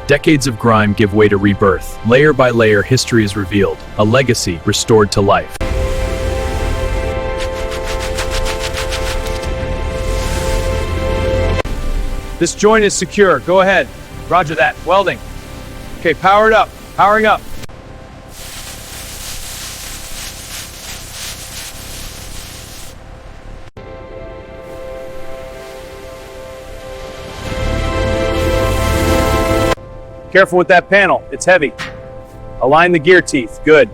Decades of grime give way to rebirth. Layer by layer, history is revealed, a legacy restored to life. This joint is secure. Go ahead. Roger that. Welding. Okay, powered up. Powering up. Careful with that panel. It's heavy. Align the gear teeth. Good.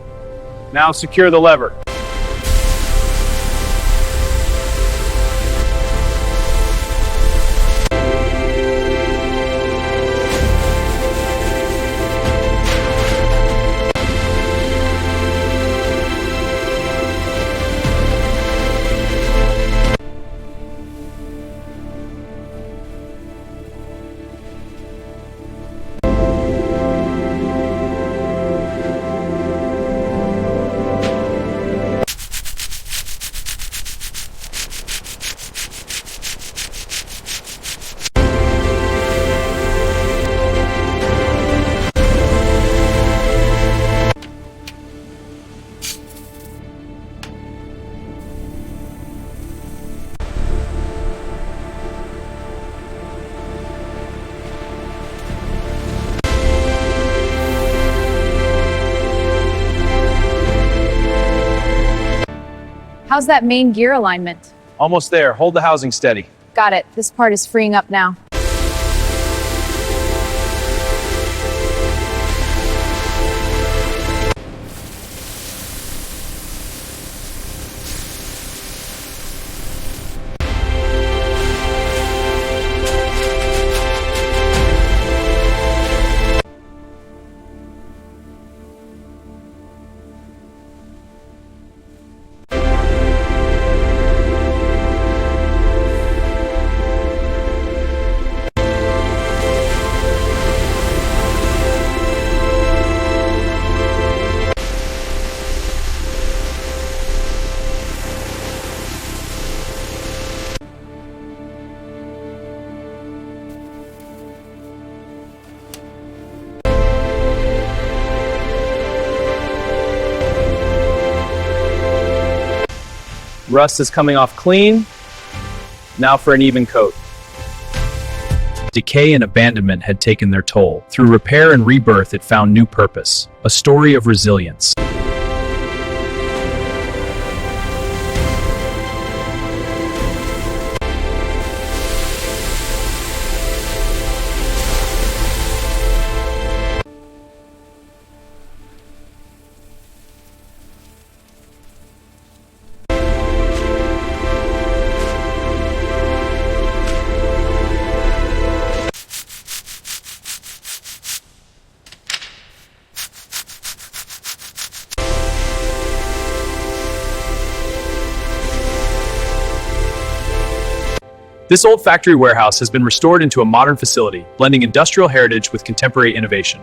Now secure the lever. How's that main gear alignment? Almost there. Hold the housing steady. Got it. This part is freeing up now. Rust is coming off clean. Now for an even coat. Decay and abandonment had taken their toll. Through repair and rebirth, it found new purpose. A story of resilience. This old factory warehouse has been restored into a modern facility, blending industrial heritage with contemporary innovation.